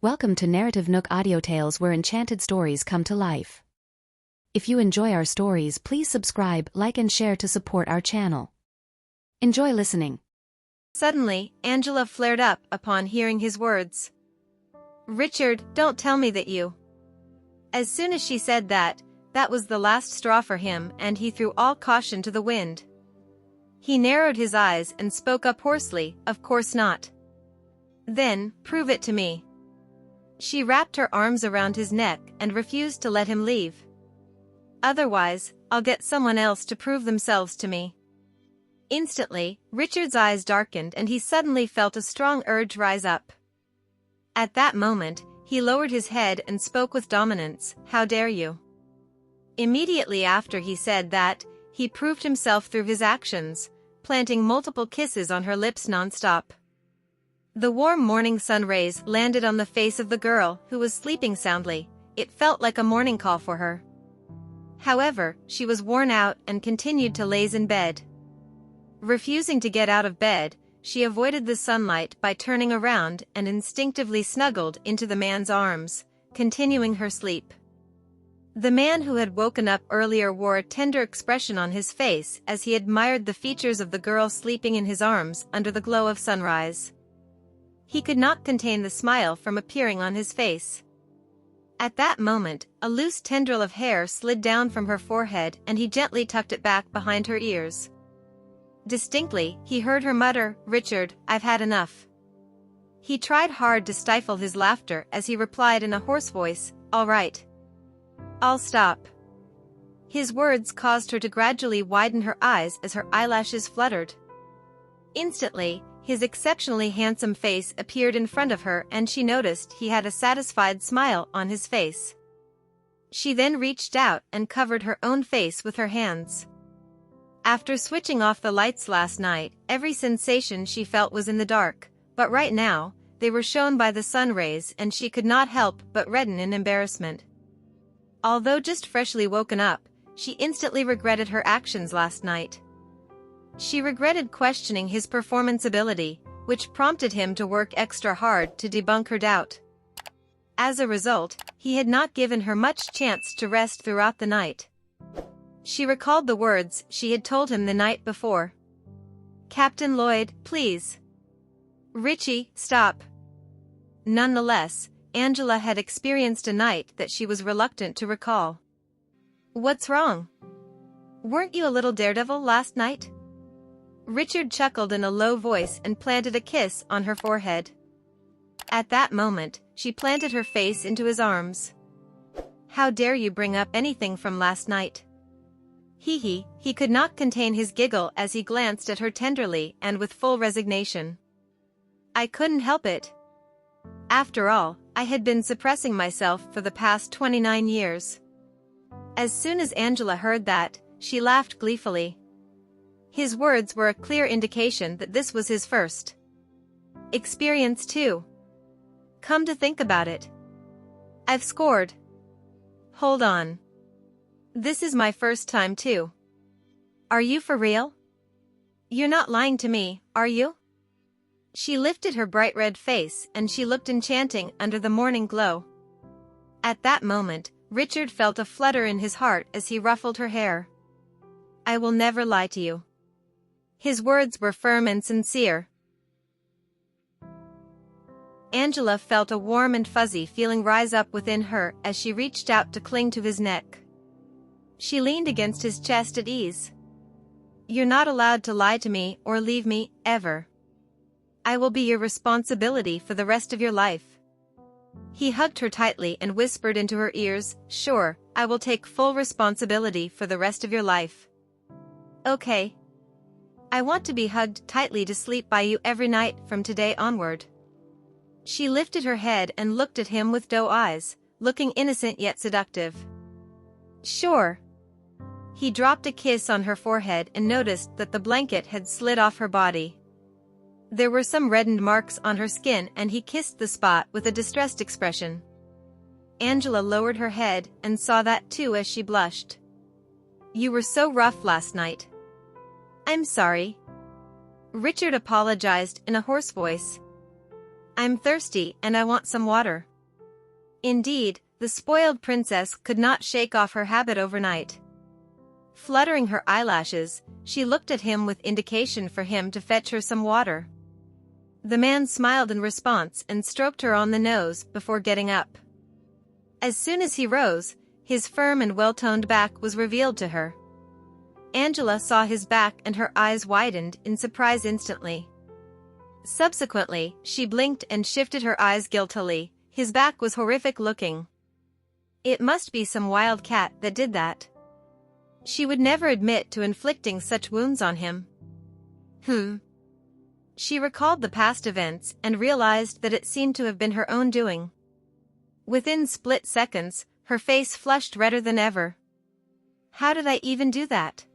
Welcome to NarrativeNook audio tales where enchanted stories come to life. If you enjoy our stories, please subscribe, like and share to support our channel. Enjoy listening. Suddenly, Angela flared up upon hearing his words. "Richard, don't tell me that you..." As soon as she said that, that was the last straw for him, and he threw all caution to the wind. He narrowed his eyes and spoke up hoarsely, "Of course not." "Then, prove it to me." She wrapped her arms around his neck and refused to let him leave. "Otherwise, I'll get someone else to prove themselves to me." Instantly, Richard's eyes darkened and he suddenly felt a strong urge rise up. At that moment, he lowered his head and spoke with dominance, "How dare you?" Immediately after he said that, he proved himself through his actions, planting multiple kisses on her lips non-stop. The warm morning sun rays landed on the face of the girl, who was sleeping soundly. It felt like a morning call for her. However, she was worn out and continued to laze in bed. Refusing to get out of bed, she avoided the sunlight by turning around and instinctively snuggled into the man's arms, continuing her sleep. The man who had woken up earlier wore a tender expression on his face as he admired the features of the girl sleeping in his arms under the glow of sunrise. He could not contain the smile from appearing on his face. At that moment, a loose tendril of hair slid down from her forehead and he gently tucked it back behind her ears. Distinctly, he heard her mutter, "Richard, I've had enough." He tried hard to stifle his laughter as he replied in a hoarse voice, "All right. I'll stop." His words caused her to gradually widen her eyes as her eyelashes fluttered. Instantly, his exceptionally handsome face appeared in front of her and she noticed he had a satisfied smile on his face. She then reached out and covered her own face with her hands. After switching off the lights last night, every sensation she felt was in the dark, but right now, they were shown by the sun rays and she could not help but redden in embarrassment. Although just freshly woken up, she instantly regretted her actions last night. She regretted questioning his performance ability, which prompted him to work extra hard to debunk her doubt. As a result, he had not given her much chance to rest throughout the night. She recalled the words she had told him the night before. "Captain Lloyd, please. Richie, stop." Nonetheless, Angela had experienced a night that she was reluctant to recall. "What's wrong? Weren't you a little daredevil last night?" Richard chuckled in a low voice and planted a kiss on her forehead. At that moment, she planted her face into his arms. "How dare you bring up anything from last night?" He could not contain his giggle as he glanced at her tenderly and with full resignation. "I couldn't help it. After all, I had been suppressing myself for the past 29 years. As soon as Angela heard that, she laughed gleefully. His words were a clear indication that this was his first experience too. Come to think about it, I've scored. Hold on. This is my first time too. Are you for real? You're not lying to me, are you?" She lifted her bright red face and she looked enchanting under the morning glow. At that moment, Richard felt a flutter in his heart as he ruffled her hair. "I will never lie to you." His words were firm and sincere. Angela felt a warm and fuzzy feeling rise up within her as she reached out to cling to his neck. She leaned against his chest at ease. "You're not allowed to lie to me or leave me, ever. I will be your responsibility for the rest of your life." He hugged her tightly and whispered into her ears, "Sure, I will take full responsibility for the rest of your life." "Okay. I want to be hugged tightly to sleep by you every night from today onward." She lifted her head and looked at him with doe eyes, looking innocent yet seductive. "Sure." He dropped a kiss on her forehead and noticed that the blanket had slid off her body. There were some reddened marks on her skin and he kissed the spot with a distressed expression. Angela lowered her head and saw that too as she blushed. "You were so rough last night." "I'm sorry." Richard apologized in a hoarse voice. "I'm thirsty and I want some water." Indeed, the spoiled princess could not shake off her habit overnight. Fluttering her eyelashes, she looked at him with indication for him to fetch her some water. The man smiled in response and stroked her on the nose before getting up. As soon as he rose, his firm and well-toned back was revealed to her. Angela saw his back and her eyes widened in surprise instantly. Subsequently, she blinked and shifted her eyes guiltily. His back was horrific looking. It must be some wild cat that did that. She would never admit to inflicting such wounds on him. She recalled the past events and realized that it seemed to have been her own doing. Within split seconds, her face flushed redder than ever. How did I even do that?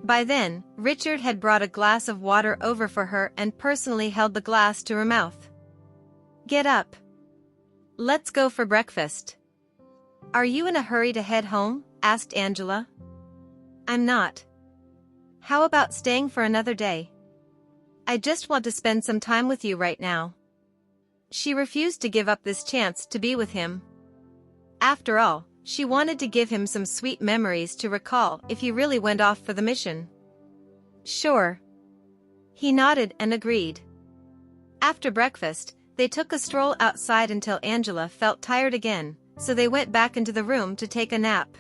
By then, Richard had brought a glass of water over for her and personally held the glass to her mouth. Get up. Let's go for breakfast. Are you in a hurry to head home? Asked Angela. I'm not. How about staying for another day? I just want to spend some time with you right now. She refused to give up this chance to be with him. After all, she wanted to give him some sweet memories to recall if he really went off for the mission. Sure. He nodded and agreed. After breakfast, they took a stroll outside until Angela felt tired again, so they went back into the room to take a nap.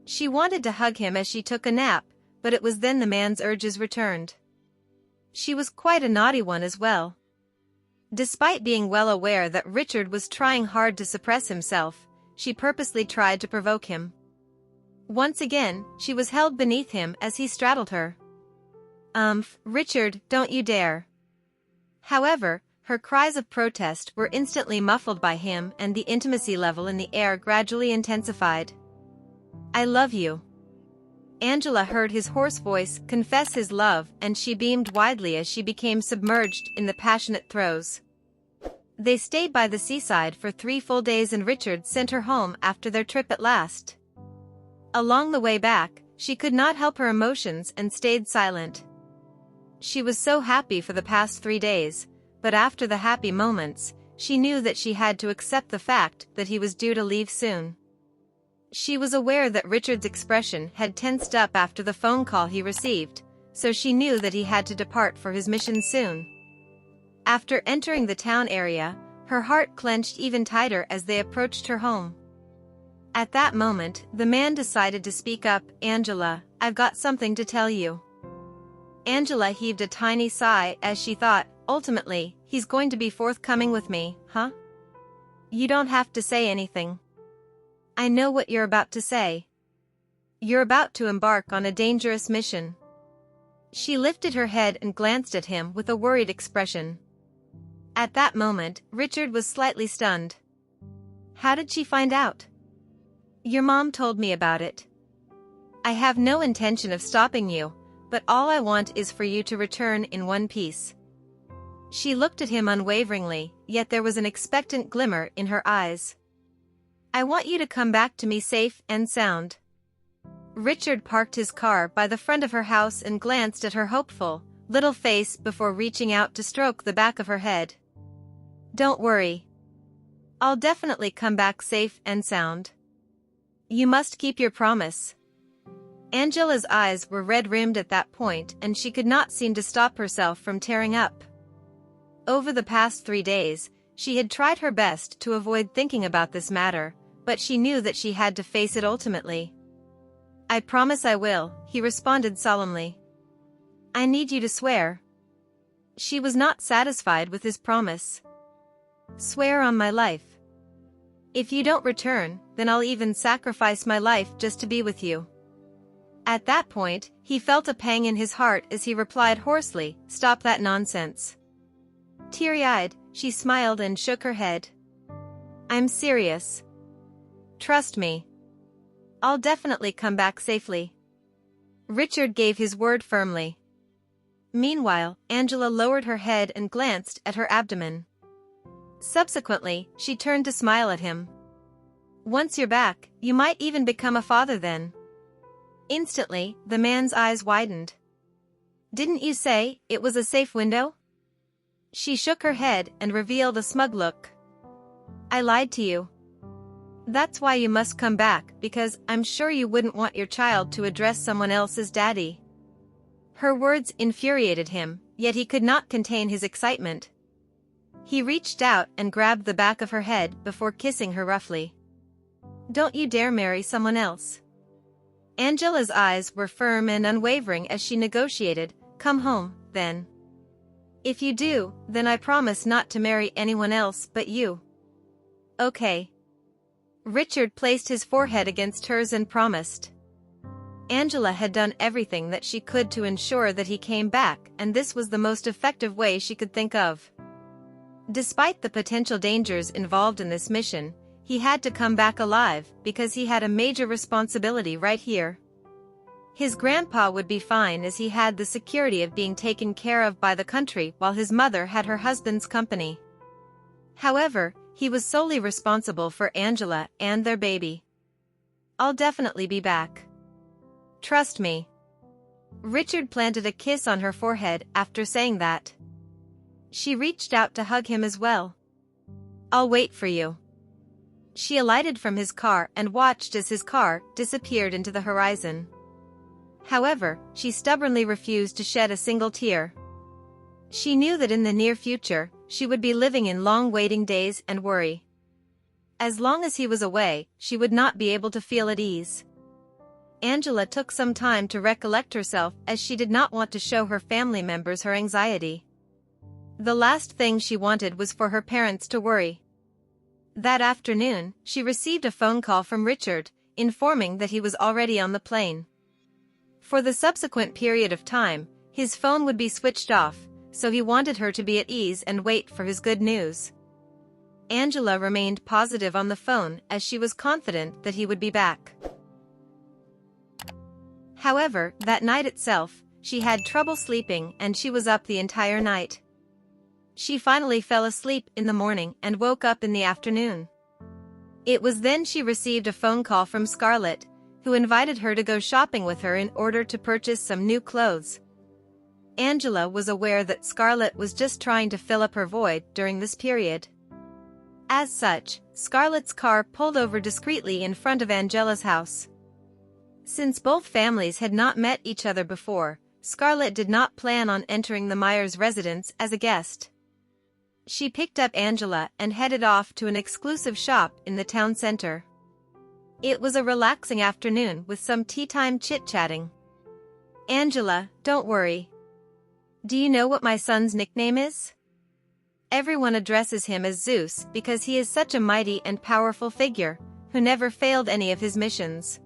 She wanted to hug him as she took a nap, but it was then the man's urges returned. She was quite a naughty one as well. Despite being well aware that Richard was trying hard to suppress himself, she purposely tried to provoke him. Once again, she was held beneath him as he straddled her. Richard, don't you dare. However, her cries of protest were instantly muffled by him and the intimacy level in the air gradually intensified. I love you. Angela heard his hoarse voice confess his love and she beamed widely as she became submerged in the passionate throes. They stayed by the seaside for 3 full days and Richard sent her home after their trip at last. Along the way back, she could not help her emotions and stayed silent. She was so happy for the past 3 days, but after the happy moments, she knew that she had to accept the fact that he was due to leave soon. She was aware that Richard's expression had tensed up after the phone call he received, so she knew that he had to depart for his mission soon. After entering the town area, her heart clenched even tighter as they approached her home. At that moment, the man decided to speak up. Angela, I've got something to tell you. Angela heaved a tiny sigh as she thought, ultimately, he's going to be forthcoming with me, huh? You don't have to say anything. I know what you're about to say. You're about to embark on a dangerous mission. She lifted her head and glanced at him with a worried expression. At that moment, Richard was slightly stunned. How did she find out? Your mom told me about it. I have no intention of stopping you, but all I want is for you to return in one piece. She looked at him unwaveringly, yet there was an expectant glimmer in her eyes. I want you to come back to me safe and sound. Richard parked his car by the front of her house and glanced at her hopeful, little face before reaching out to stroke the back of her head. Don't worry. I'll definitely come back safe and sound. You must keep your promise. Angela's eyes were red-rimmed at that point and she could not seem to stop herself from tearing up. Over the past 3 days, she had tried her best to avoid thinking about this matter, but she knew that she had to face it ultimately. I promise I will, he responded solemnly. I need you to swear. She was not satisfied with his promise. Swear on my life. If you don't return, then I'll even sacrifice my life just to be with you. At that point, he felt a pang in his heart as he replied hoarsely, Stop that nonsense. Teary-eyed, she smiled and shook her head. I'm serious. Trust me. I'll definitely come back safely. Richard gave his word firmly. Meanwhile, Angela lowered her head and glanced at her abdomen. Subsequently, she turned to smile at him. Once you're back, you might even become a father then. Instantly, the man's eyes widened. Didn't you say it was a safe window? She shook her head and revealed a smug look. I lied to you. That's why you must come back, because I'm sure you wouldn't want your child to address someone else as daddy." Her words infuriated him, yet he could not contain his excitement. He reached out and grabbed the back of her head before kissing her roughly. "Don't you dare marry someone else." Angela's eyes were firm and unwavering as she negotiated, "Come home, then. If you do, then I promise not to marry anyone else but you." "Okay." Richard placed his forehead against hers and promised. Angela had done everything that she could to ensure that he came back, and this was the most effective way she could think of. Despite the potential dangers involved in this mission, he had to come back alive because he had a major responsibility right here. His grandpa would be fine as he had the security of being taken care of by the country while his mother had her husband's company. However, he was solely responsible for Angela and their baby. "I'll definitely be back. Trust me." Richard planted a kiss on her forehead after saying that. She reached out to hug him as well. "I'll wait for you." She alighted from his car and watched as his car disappeared into the horizon. However, she stubbornly refused to shed a single tear. She knew that in the near future, she would be living in long waiting days and worry. As long as he was away, she would not be able to feel at ease. Angela took some time to recollect herself as she did not want to show her family members her anxiety. The last thing she wanted was for her parents to worry. That afternoon, she received a phone call from Richard, informing that he was already on the plane. For the subsequent period of time, his phone would be switched off, so he wanted her to be at ease and wait for his good news. Angela remained positive on the phone as she was confident that he would be back. However, that night itself, she had trouble sleeping and she was up the entire night. She finally fell asleep in the morning and woke up in the afternoon. It was then she received a phone call from Scarlett, who invited her to go shopping with her in order to purchase some new clothes. Angela was aware that Scarlett was just trying to fill up her void during this period. As such, Scarlett's car pulled over discreetly in front of Angela's house. Since both families had not met each other before, Scarlett did not plan on entering the Myers residence as a guest. She picked up Angela and headed off to an exclusive shop in the town center. It was a relaxing afternoon with some tea-time chit-chatting. "Angela, don't worry. Do you know what my son's nickname is? Everyone addresses him as Zeus because he is such a mighty and powerful figure, who never failed any of his missions.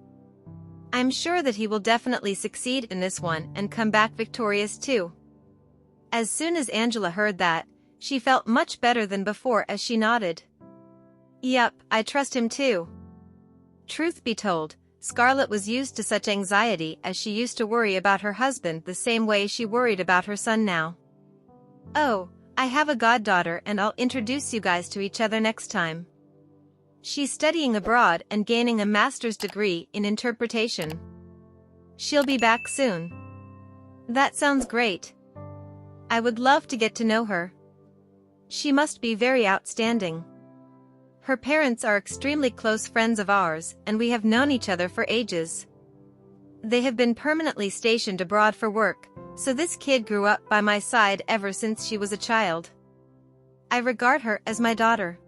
I'm sure that he will definitely succeed in this one and come back victorious too." As soon as Angela heard that, she felt much better than before as she nodded. "Yup, I trust him too." Truth be told, Scarlett was used to such anxiety as she used to worry about her husband the same way she worried about her son now. "Oh, I have a goddaughter and I'll introduce you guys to each other next time. She's studying abroad and gaining a master's degree in interpretation. She'll be back soon." "That sounds great. I would love to get to know her. She must be very outstanding. Her parents are extremely close friends of ours and we have known each other for ages. They have been permanently stationed abroad for work, so this kid grew up by my side ever since she was a child. I regard her as my daughter."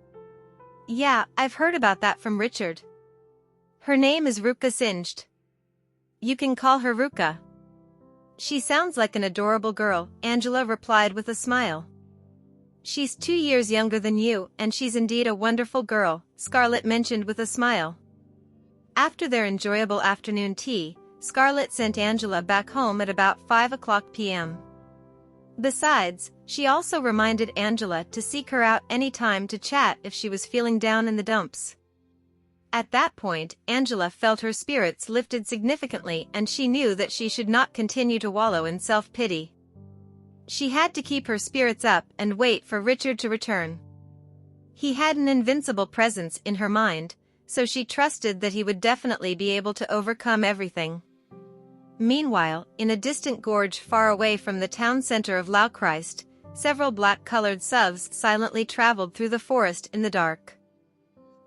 "Yeah, I've heard about that from Richard. Her name is Ruka Singed. You can call her Ruka." "She sounds like an adorable girl," Angela replied with a smile. "She's 2 years younger than you and she's indeed a wonderful girl," Scarlett mentioned with a smile. After their enjoyable afternoon tea, Scarlett sent Angela back home at about 5 p.m. Besides, she also reminded Angela to seek her out any time to chat if she was feeling down in the dumps. At that point, Angela felt her spirits lifted significantly and she knew that she should not continue to wallow in self-pity. She had to keep her spirits up and wait for Richard to return. He had an invincible presence in her mind, so she trusted that he would definitely be able to overcome everything. Meanwhile, in a distant gorge far away from the town center of Laukreist, several black-colored SUVs silently traveled through the forest in the dark.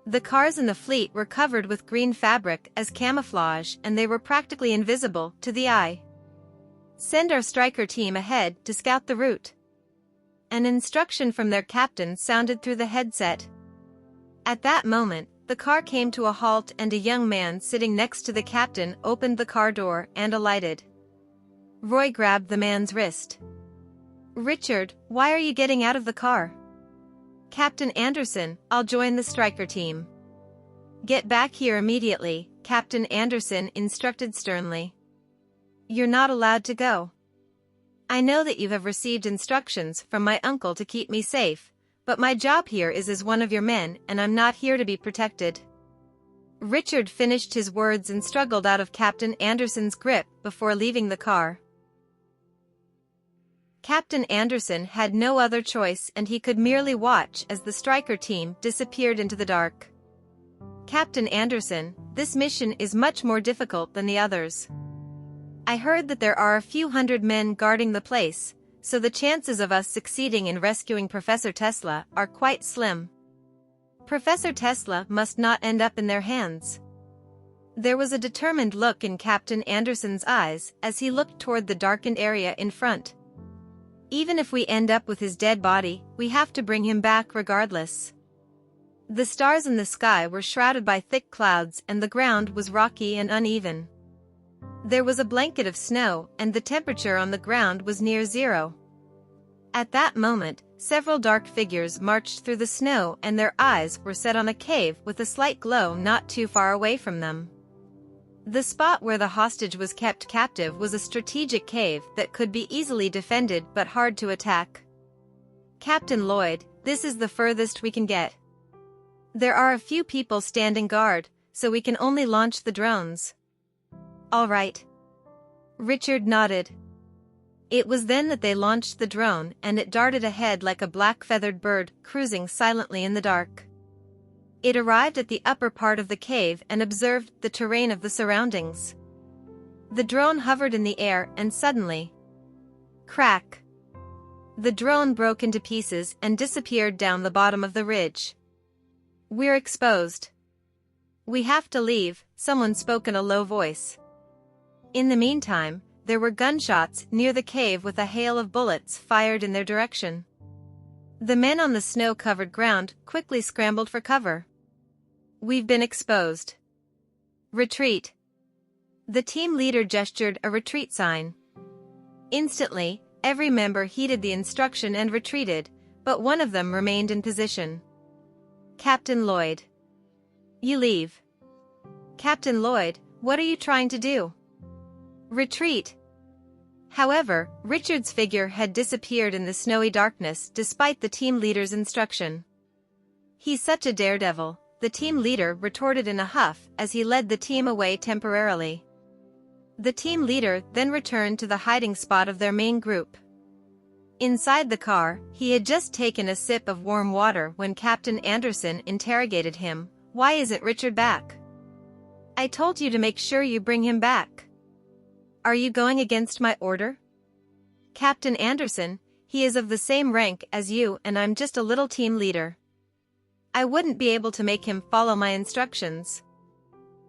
The cars in the fleet were covered with green fabric as camouflage, and they were practically invisible to the eye. Send our striker team ahead to scout the route. An instruction from their captain sounded through the headset. At that moment, the car came to a halt and a young man sitting next to the captain opened the car door and alighted. Roy grabbed the man's wrist. "Richard, why are you getting out of the car?" "Captain Anderson, I'll join the striker team." "Get back here immediately," Captain Anderson instructed sternly. "You're not allowed to go. I know that you have received instructions from my uncle to keep me safe, but my job here is as one of your men and I'm not here to be protected." Richard finished his words and struggled out of Captain Anderson's grip before leaving the car. Captain Anderson had no other choice and he could merely watch as the striker team disappeared into the dark. "Captain Anderson, this mission is much more difficult than the others. I heard that there are a few hundred men guarding the place, so the chances of us succeeding in rescuing Professor Tesla are quite slim. Professor Tesla must not end up in their hands." There was a determined look in Captain Anderson's eyes as he looked toward the darkened area in front. "Even if we end up with his dead body, we have to bring him back regardless." The stars in the sky were shrouded by thick clouds and the ground was rocky and uneven. There was a blanket of snow and the temperature on the ground was near zero. At that moment, several dark figures marched through the snow and their eyes were set on a cave with a slight glow not too far away from them. The spot where the hostage was kept captive was a strategic cave that could be easily defended but hard to attack. "Captain Lloyd, this is the furthest we can get. There are a few people standing guard, so we can only launch the drones." "All right." Richard nodded. It was then that they launched the drone and it darted ahead like a black-feathered bird cruising silently in the dark. It arrived at the upper part of the cave and observed the terrain of the surroundings. The drone hovered in the air and suddenly, crack! The drone broke into pieces and disappeared down the bottom of the ridge. "We're exposed. We have to leave," someone spoke in a low voice. In the meantime, there were gunshots near the cave with a hail of bullets fired in their direction. The men on the snow-covered ground quickly scrambled for cover. "We've been exposed. Retreat." The team leader gestured a retreat sign. Instantly, every member heeded the instruction and retreated, but one of them remained in position. "Captain Lloyd. You leave." "Captain Lloyd, what are you trying to do?" "Retreat." However, Richard's figure had disappeared in the snowy darkness despite the team leader's instruction. "He's such a daredevil," the team leader retorted in a huff as he led the team away temporarily. The team leader then returned to the hiding spot of their main group. Inside the car, he had just taken a sip of warm water when Captain Anderson interrogated him. "Why isn't Richard back?" "I told you to make sure you bring him back." "Are you going against my order?" "Captain Anderson, he is of the same rank as you and I'm just a little team leader. I wouldn't be able to make him follow my instructions."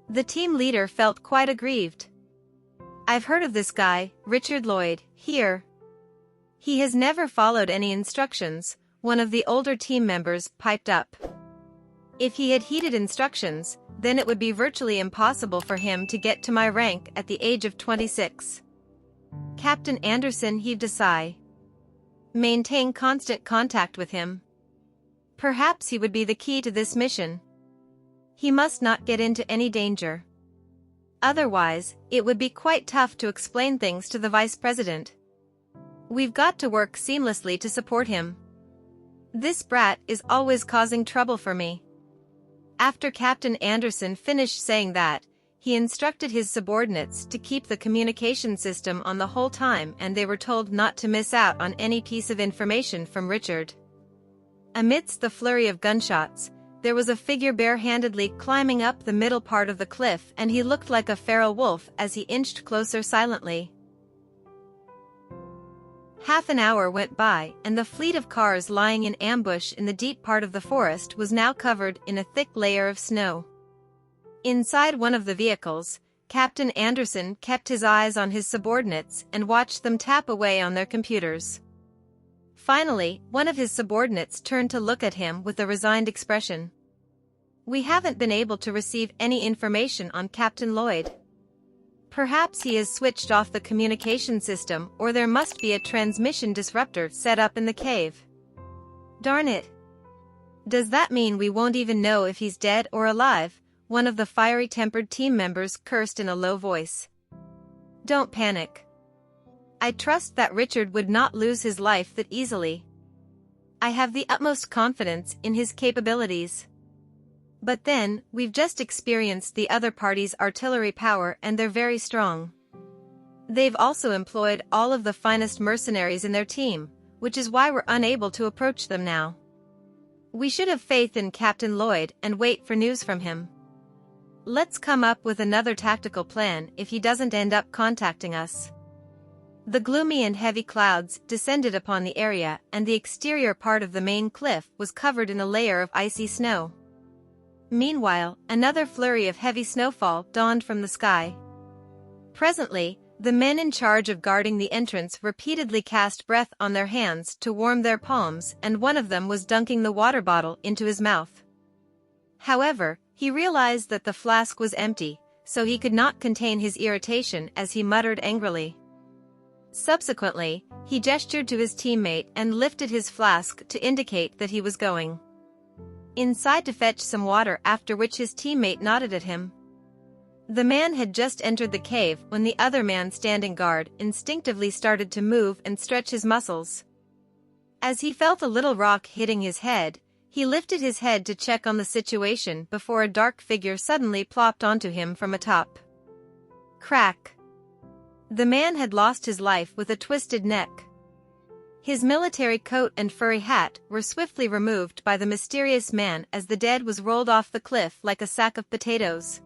The team leader felt quite aggrieved. "I've heard of this guy, Richard Lloyd, here. He has never followed any instructions," one of the older team members piped up. "If he had heeded instructions, then it would be virtually impossible for him to get to my rank at the age of 26. Captain Anderson heaved a sigh. "Maintain constant contact with him. Perhaps he would be the key to this mission. He must not get into any danger. Otherwise, it would be quite tough to explain things to the Vice President. We've got to work seamlessly to support him. This brat is always causing trouble for me." After Captain Anderson finished saying that, he instructed his subordinates to keep the communication system on the whole time and they were told not to miss out on any piece of information from Richard. Amidst the flurry of gunshots, there was a figure barehandedly climbing up the middle part of the cliff and he looked like a feral wolf as he inched closer silently. Half an hour went by, and the fleet of cars lying in ambush in the deep part of the forest was now covered in a thick layer of snow. Inside one of the vehicles, Captain Anderson kept his eyes on his subordinates and watched them tap away on their computers. Finally, one of his subordinates turned to look at him with a resigned expression. "We haven't been able to receive any information on Captain Lloyd. Perhaps he has switched off the communication system, or there must be a transmission disruptor set up in the cave. Darn it. Does that mean we won't even know if he's dead or alive?" One of the fiery-tempered team members cursed in a low voice. "Don't panic. I trust that Richard would not lose his life that easily. I have the utmost confidence in his capabilities. But then, we've just experienced the other party's artillery power and they're very strong. They've also employed all of the finest mercenaries in their team, which is why we're unable to approach them now. We should have faith in Captain Lloyd and wait for news from him. Let's come up with another tactical plan if he doesn't end up contacting us." The gloomy and heavy clouds descended upon the area, and the exterior part of the main cliff was covered in a layer of icy snow. Meanwhile, another flurry of heavy snowfall dawned from the sky. Presently, the men in charge of guarding the entrance repeatedly cast breath on their hands to warm their palms, and one of them was dunking the water bottle into his mouth. However, he realized that the flask was empty, so he could not contain his irritation as he muttered angrily. Subsequently, he gestured to his teammate and lifted his flask to indicate that he was going inside to fetch some water, after which his teammate nodded at him. The man had just entered the cave when the other man standing guard instinctively started to move and stretch his muscles. As he felt a little rock hitting his head, he lifted his head to check on the situation before a dark figure suddenly plopped onto him from atop. Crack! The man had lost his life with a twisted neck. His military coat and furry hat were swiftly removed by the mysterious man as the dead was rolled off the cliff like a sack of potatoes.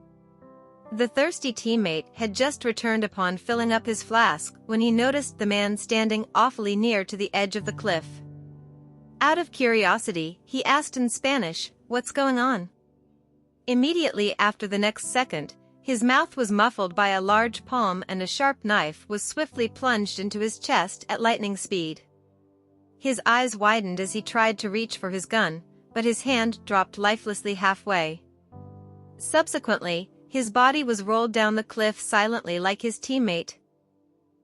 The thirsty teammate had just returned upon filling up his flask when he noticed the man standing awfully near to the edge of the cliff. Out of curiosity, he asked in Spanish, "What's going on?" Immediately after the next second, his mouth was muffled by a large palm and a sharp knife was swiftly plunged into his chest at lightning speed. His eyes widened as he tried to reach for his gun, but his hand dropped lifelessly halfway. Subsequently, his body was rolled down the cliff silently like his teammate.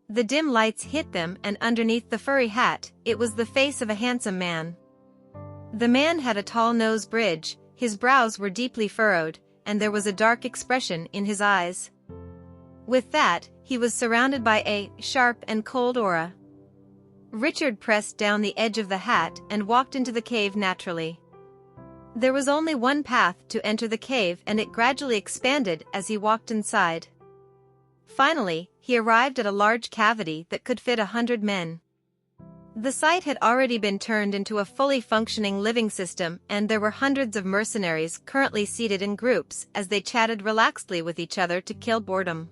The dim lights hit them, and underneath the furry hat, it was the face of a handsome man. The man had a tall nose bridge, his brows were deeply furrowed, and there was a dark expression in his eyes. With that, he was surrounded by a sharp and cold aura. Richard pressed down the edge of the hat and walked into the cave naturally. There was only one path to enter the cave, and it gradually expanded as he walked inside. Finally, he arrived at a large cavity that could fit 100 men. The site had already been turned into a fully functioning living system, and there were hundreds of mercenaries currently seated in groups as they chatted relaxedly with each other to kill boredom.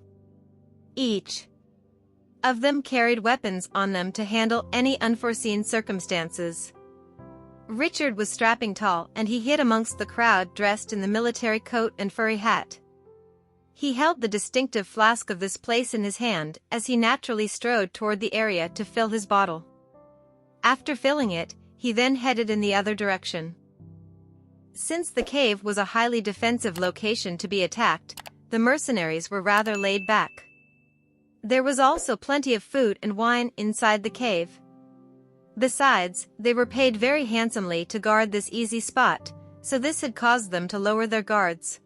Each of them carried weapons on them to handle any unforeseen circumstances. Richard was strapping tall, and he hid amongst the crowd dressed in the military coat and furry hat. He held the distinctive flask of this place in his hand as he naturally strode toward the area to fill his bottle. After filling it, he then headed in the other direction. Since the cave was a highly defensive location to be attacked, the mercenaries were rather laid back. There was also plenty of food and wine inside the cave. Besides, they were paid very handsomely to guard this easy spot, so this had caused them to lower their guards.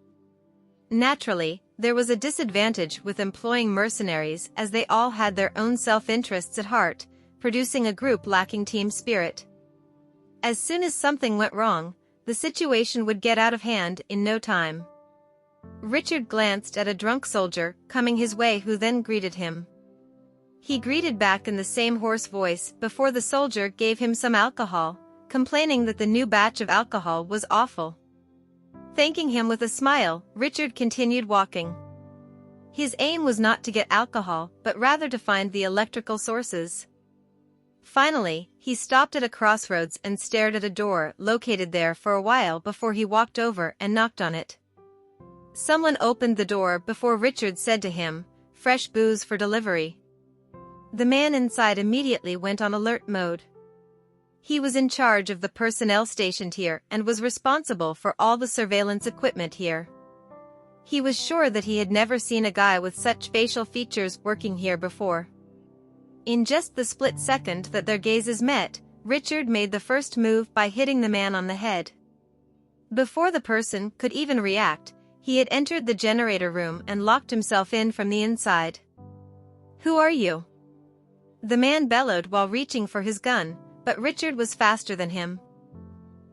Naturally, there was a disadvantage with employing mercenaries as they all had their own self-interests at heart, producing a group lacking team spirit. As soon as something went wrong, the situation would get out of hand in no time. Richard glanced at a drunk soldier coming his way who then greeted him. He greeted back in the same hoarse voice before the soldier gave him some alcohol, complaining that the new batch of alcohol was awful. Thanking him with a smile, Richard continued walking. His aim was not to get alcohol, but rather to find the electrical sources. Finally, he stopped at a crossroads and stared at a door located there for a while before he walked over and knocked on it. Someone opened the door before Richard said to him, "Fresh booze for delivery." The man inside immediately went on alert mode. He was in charge of the personnel stationed here and was responsible for all the surveillance equipment here. He was sure that he had never seen a guy with such facial features working here before. In just the split second that their gazes met, Richard made the first move by hitting the man on the head. Before the person could even react, he had entered the generator room and locked himself in from the inside. "Who are you?" the man bellowed while reaching for his gun, but Richard was faster than him.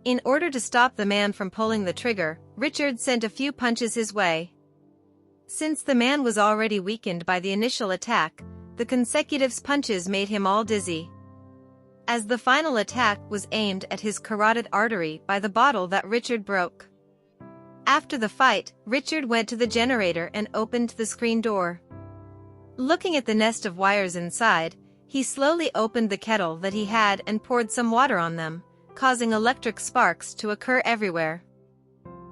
In order to stop the man from pulling the trigger, Richard sent a few punches his way. Since the man was already weakened by the initial attack, the consecutive punches made him all dizzy. As the final attack was aimed at his carotid artery by the bottle that Richard broke. After the fight, Richard went to the generator and opened the screen door. Looking at the nest of wires inside, he slowly opened the kettle that he had and poured some water on them, causing electric sparks to occur everywhere.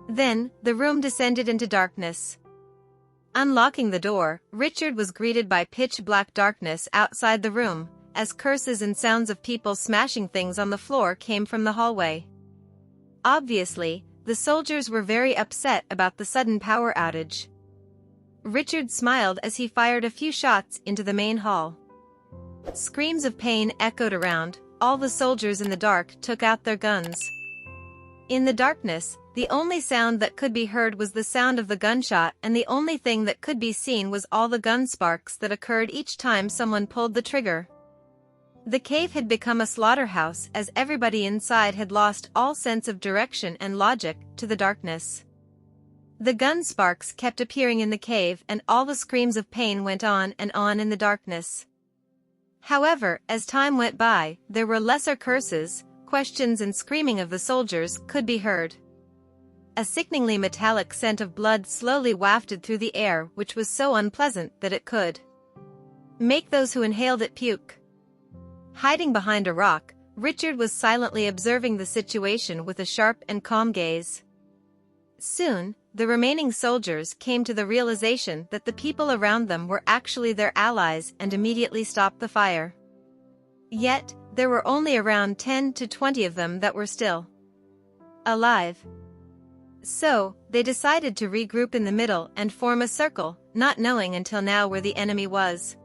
Then, the room descended into darkness. Unlocking the door, Richard was greeted by pitch-black darkness outside the room, as curses and sounds of people smashing things on the floor came from the hallway. Obviously, the soldiers were very upset about the sudden power outage. Richard smiled as he fired a few shots into the main hall. Screams of pain echoed around. All the soldiers in the dark took out their guns. In the darkness, the only sound that could be heard was the sound of the gunshot, and the only thing that could be seen was all the gun sparks that occurred each time someone pulled the trigger. The cave had become a slaughterhouse as everybody inside had lost all sense of direction and logic to the darkness. The gun sparks kept appearing in the cave and all the screams of pain went on and on in the darkness. However, as time went by, there were lesser curses, questions and screaming of the soldiers could be heard. A sickeningly metallic scent of blood slowly wafted through the air, which was so unpleasant that it could make those who inhaled it puke. Hiding behind a rock, Richard was silently observing the situation with a sharp and calm gaze. Soon, the remaining soldiers came to the realization that the people around them were actually their allies and immediately stopped the fire. Yet, there were only around 10 to 20 of them that were still alive. So, they decided to regroup in the middle and form a circle, not knowing until now where the enemy was.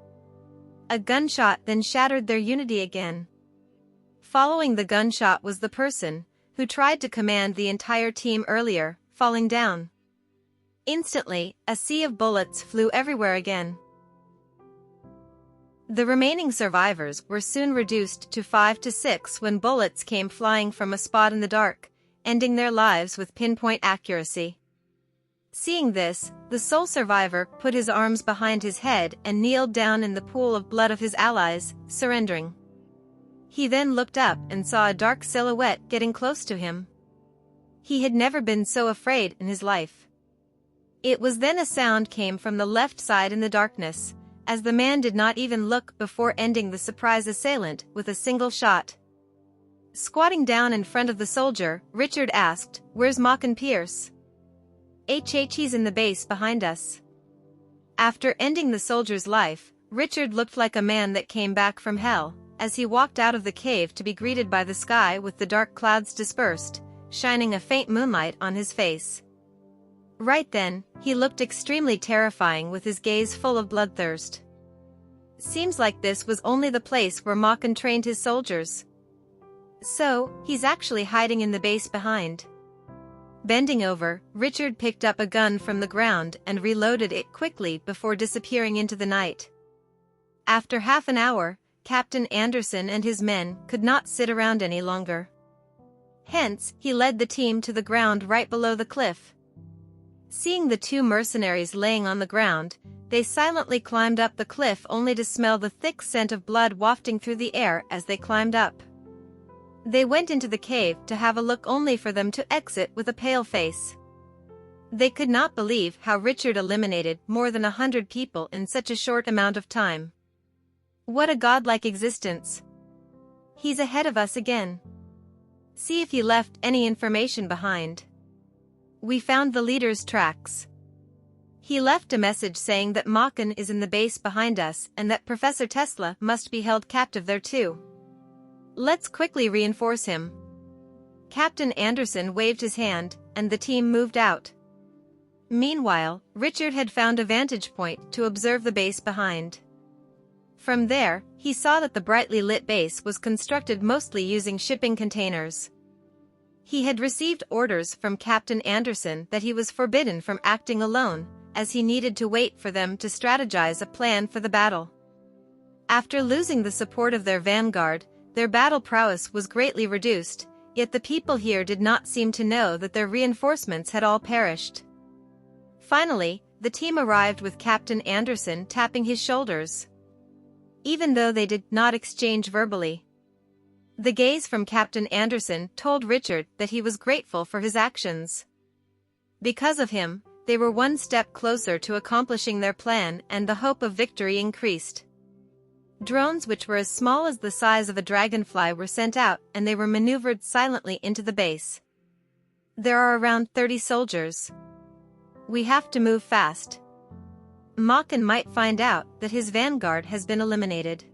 A gunshot then shattered their unity again. Following the gunshot was the person who tried to command the entire team earlier, falling down. Instantly, a sea of bullets flew everywhere again. The remaining survivors were soon reduced to 5 to 6 when bullets came flying from a spot in the dark, ending their lives with pinpoint accuracy. Seeing this, the sole survivor put his arms behind his head and kneeled down in the pool of blood of his allies, surrendering. He then looked up and saw a dark silhouette getting close to him. He had never been so afraid in his life. It was then a sound came from the left side in the darkness, as the man did not even look before ending the surprise assailant with a single shot. Squatting down in front of the soldier, Richard asked, "Where's Mock and Pierce?" He's in the base behind us." After ending the soldier's life, Richard looked like a man that came back from hell, as he walked out of the cave to be greeted by the sky with the dark clouds dispersed, shining a faint moonlight on his face. Right then, he looked extremely terrifying with his gaze full of bloodthirst. Seems like this was only the place where Mocken trained his soldiers. So, he's actually hiding in the base behind. Bending over, Richard picked up a gun from the ground and reloaded it quickly before disappearing into the night. After half an hour, Captain Anderson and his men could not sit around any longer. Hence, he led the team to the ground right below the cliff. Seeing the two mercenaries laying on the ground, they silently climbed up the cliff only to smell the thick scent of blood wafting through the air as they climbed up. They went into the cave to have a look only for them to exit with a pale face. They could not believe how Richard eliminated more than 100 people in such a short amount of time. What a godlike existence! He's ahead of us again. See if he left any information behind. We found the leader's tracks. He left a message saying that Machen is in the base behind us and that Professor Tesla must be held captive there too. Let's quickly reinforce him. Captain Anderson waved his hand, and the team moved out. Meanwhile, Richard had found a vantage point to observe the base behind. From there, he saw that the brightly lit base was constructed mostly using shipping containers. He had received orders from Captain Anderson that he was forbidden from acting alone, as he needed to wait for them to strategize a plan for the battle. After losing the support of their vanguard, their battle prowess was greatly reduced, yet the people here did not seem to know that their reinforcements had all perished. Finally, the team arrived with Captain Anderson tapping his shoulders. Even though they did not exchange verbally, the gaze from Captain Anderson told Richard that he was grateful for his actions. Because of him, they were one step closer to accomplishing their plan, and the hope of victory increased. Drones which were as small as the size of a dragonfly were sent out, and they were maneuvered silently into the base. There are around 30 soldiers. We have to move fast. Machen might find out that his vanguard has been eliminated.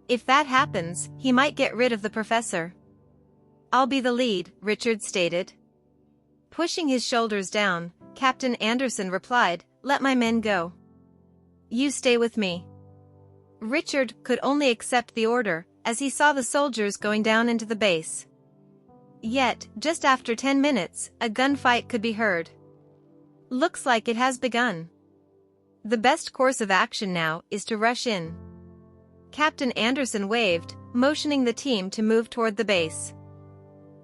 If that happens, he might get rid of the professor. I'll be the lead, Richard stated. Pushing his shoulders down, Captain Anderson replied, "Let my men go. You stay with me." Richard could only accept the order, as he saw the soldiers going down into the base. Yet, just after 10 minutes, a gunfight could be heard. Looks like it has begun. The best course of action now is to rush in. Captain Anderson waved, motioning the team to move toward the base.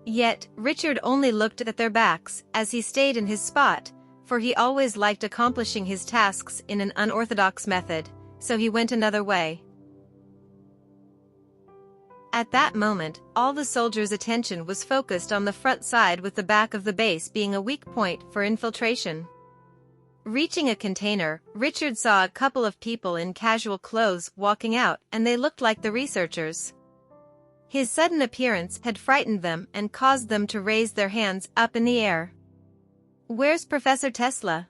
Yet, Richard only looked at their backs as he stayed in his spot, for he always liked accomplishing his tasks in an unorthodox method, so he went another way. At that moment, all the soldiers' attention was focused on the front side, with the back of the base being a weak point for infiltration. Reaching a container, Richard saw a couple of people in casual clothes walking out, and they looked like the researchers. His sudden appearance had frightened them and caused them to raise their hands up in the air. "Where's Professor Tesla?"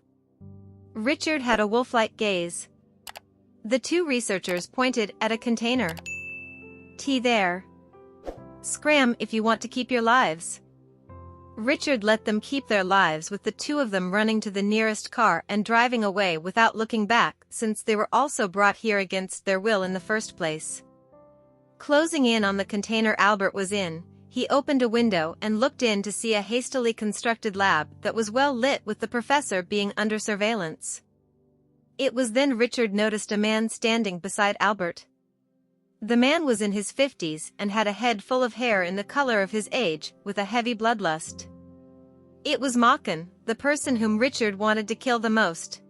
Richard had a wolf-like gaze. The two researchers pointed at a container. "T there. Scram if you want to keep your lives." Richard let them keep their lives, with the two of them running to the nearest car and driving away without looking back, since they were also brought here against their will in the first place. Closing in on the container Albert was in, he opened a window and looked in to see a hastily constructed lab that was well lit, with the professor being under surveillance. It was then Richard noticed a man standing beside Albert. The man was in his 50s and had a head full of hair in the color of his age, with a heavy bloodlust. It was Machen, the person whom Richard wanted to kill the most.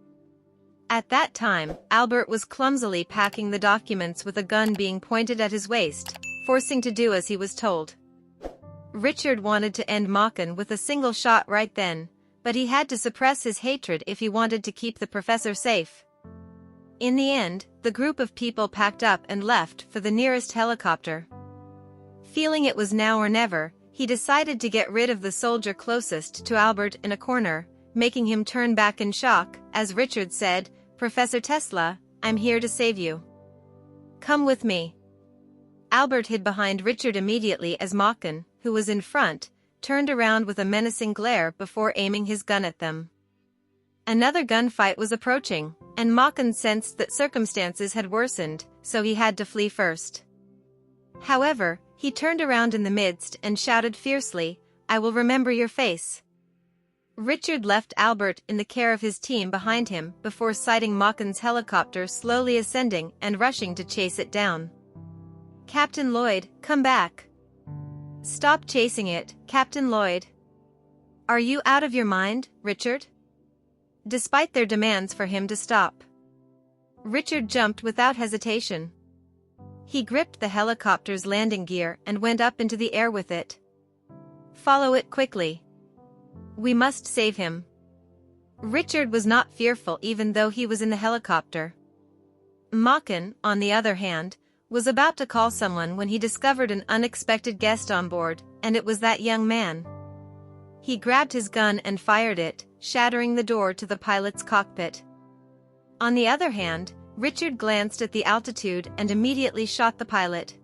At that time, Albert was clumsily packing the documents with a gun being pointed at his waist, forcing to do as he was told. Richard wanted to end Machen with a single shot right then, but he had to suppress his hatred if he wanted to keep the professor safe. In the end, the group of people packed up and left for the nearest helicopter. Feeling it was now or never, he decided to get rid of the soldier closest to Albert in a corner, making him turn back in shock, as Richard said, "Professor Tesla, I'm here to save you. Come with me." Albert hid behind Richard immediately as Machen, who was in front, turned around with a menacing glare before aiming his gun at them. Another gunfight was approaching, and Machen sensed that circumstances had worsened, so he had to flee first. However, he turned around in the midst and shouted fiercely, "I will remember your face." Richard left Albert in the care of his team behind him before sighting Machen's helicopter slowly ascending and rushing to chase it down. "Captain Lloyd, come back. Stop chasing it, Captain Lloyd. Are you out of your mind, Richard?" Despite their demands for him to stop, Richard jumped without hesitation. He gripped the helicopter's landing gear and went up into the air with it. "Follow it quickly. We must save him." Richard was not fearful even though he was in the helicopter. Machen, on the other hand, was about to call someone when he discovered an unexpected guest on board, and it was that young man. He grabbed his gun and fired it, shattering the door to the pilot's cockpit. On the other hand, Richard glanced at the altitude and immediately shot the pilot.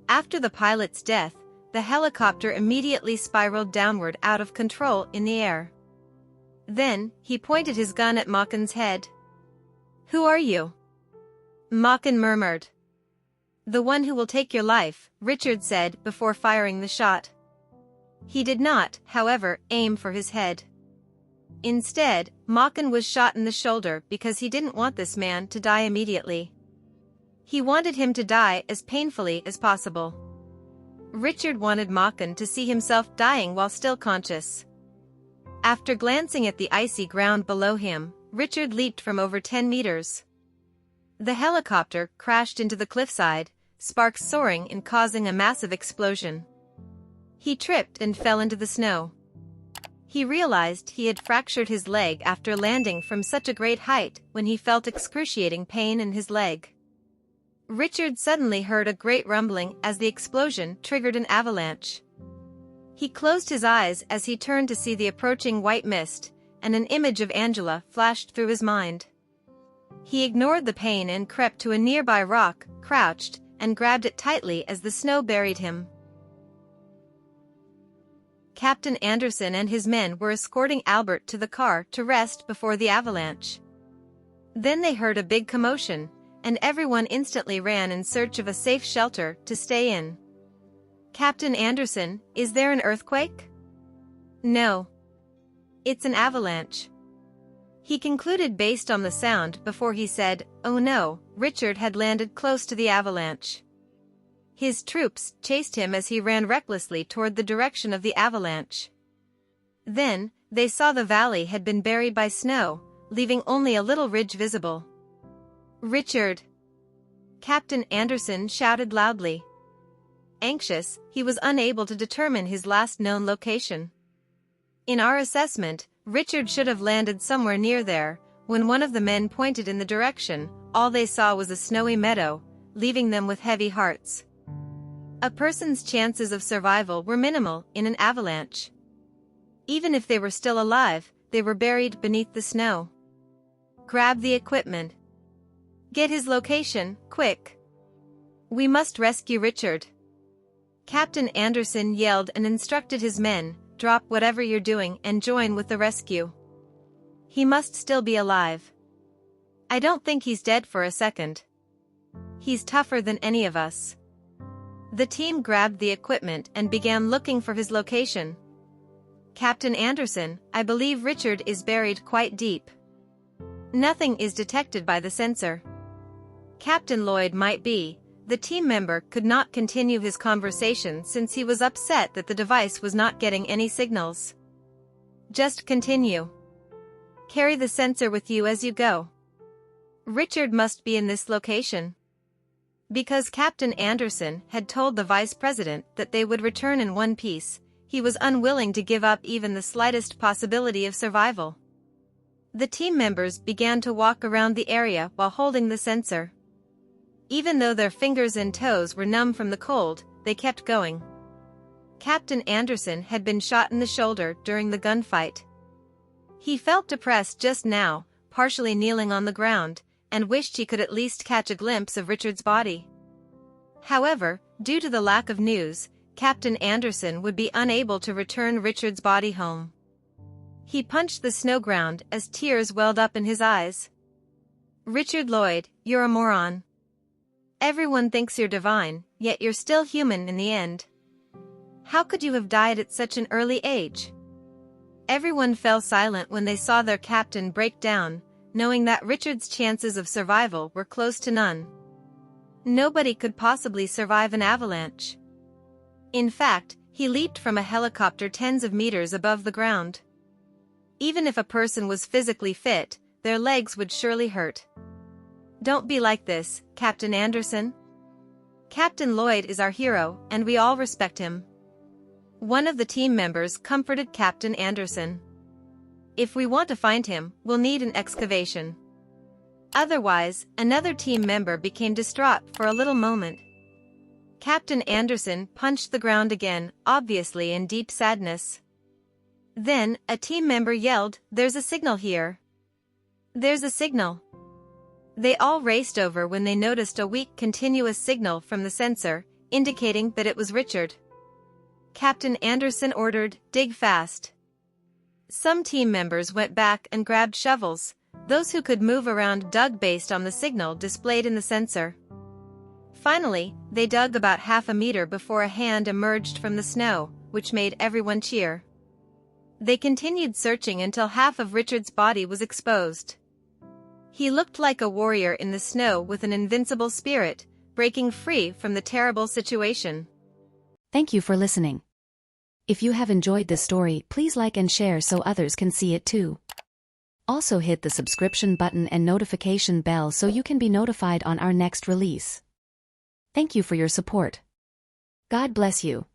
After the pilot's death, the helicopter immediately spiraled downward out of control in the air. Then, he pointed his gun at Maaken's head. "Who are you?" Maaken murmured. "The one who will take your life," Richard said before firing the shot. He did not, however, aim for his head. Instead, Maaken was shot in the shoulder because he didn't want this man to die immediately. He wanted him to die as painfully as possible. Richard wanted Maaken to see himself dying while still conscious. After glancing at the icy ground below him, Richard leaped from over 10 meters. The helicopter crashed into the cliffside, sparks soaring and causing a massive explosion. He tripped and fell into the snow. He realized he had fractured his leg after landing from such a great height when he felt excruciating pain in his leg. Richard suddenly heard a great rumbling as the explosion triggered an avalanche. He closed his eyes as he turned to see the approaching white mist, and an image of Angela flashed through his mind. He ignored the pain and crept to a nearby rock, crouched, and grabbed it tightly as the snow buried him. Captain Anderson and his men were escorting Albert to the car to rest before the avalanche. Then they heard a big commotion, and everyone instantly ran in search of a safe shelter to stay in. "Captain Anderson, is there an earthquake?" "No. It's an avalanche." He concluded based on the sound before he said, "Oh no." Richard had landed close to the avalanche. His troops chased him as he ran recklessly toward the direction of the avalanche. Then, they saw the valley had been buried by snow, leaving only a little ridge visible. "Richard!" Captain Anderson shouted loudly. Anxious, he was unable to determine his last known location. "In our assessment, Richard should have landed somewhere near there." When one of the men pointed in the direction, all they saw was a snowy meadow, leaving them with heavy hearts. A person's chances of survival were minimal in an avalanche. Even if they were still alive, they were buried beneath the snow. "Grab the equipment. Get his location, quick. We must rescue Richard." Captain Anderson yelled and instructed his men, "Drop whatever you're doing and join with the rescue. He must still be alive. I don't think he's dead for a second. He's tougher than any of us." The team grabbed the equipment and began looking for his location. "Captain Anderson, I believe Richard is buried quite deep. Nothing is detected by the sensor." Captain Lloyd might be. The team member could not continue his conversation since he was upset that the device was not getting any signals. "Just continue. Carry the sensor with you as you go. Richard must be in this location." Because Captain Anderson had told the vice president that they would return in one piece, he was unwilling to give up even the slightest possibility of survival. The team members began to walk around the area while holding the sensor. Even though their fingers and toes were numb from the cold, they kept going. Captain Anderson had been shot in the shoulder during the gunfight. He felt depressed just now, partially kneeling on the ground, and wished he could at least catch a glimpse of Richard's body. However, due to the lack of news, Captain Anderson would be unable to return Richard's body home. He punched the snow ground as tears welled up in his eyes. "Richard Lloyd, you're a moron. Everyone thinks you're divine, yet you're still human in the end. How could you have died at such an early age?" Everyone fell silent when they saw their captain break down, knowing that Richard's chances of survival were close to none. Nobody could possibly survive an avalanche. In fact, he leaped from a helicopter tens of meters above the ground. Even if a person was physically fit, their legs would surely hurt. "Don't be like this, Captain Anderson. Captain Lloyd is our hero, and we all respect him." One of the team members comforted Captain Anderson. "If we want to find him, we'll need an excavation. Otherwise, another team member became distraught for a little moment. Captain Anderson punched the ground again, obviously in deep sadness. Then, a team member yelled, "There's a signal here. There's a signal." They all raced over when they noticed a weak continuous signal from the sensor, indicating that it was Richard. Captain Anderson ordered, "Dig fast." Some team members went back and grabbed shovels. Those who could move around dug based on the signal displayed in the sensor. Finally, they dug about half a meter before a hand emerged from the snow, which made everyone cheer. They continued searching until half of Richard's body was exposed. He looked like a warrior in the snow with an invincible spirit, breaking free from the terrible situation. Thank you for listening. If you have enjoyed this story, please like and share so others can see it too. Also hit the subscription button and notification bell so you can be notified on our next release. Thank you for your support. God bless you.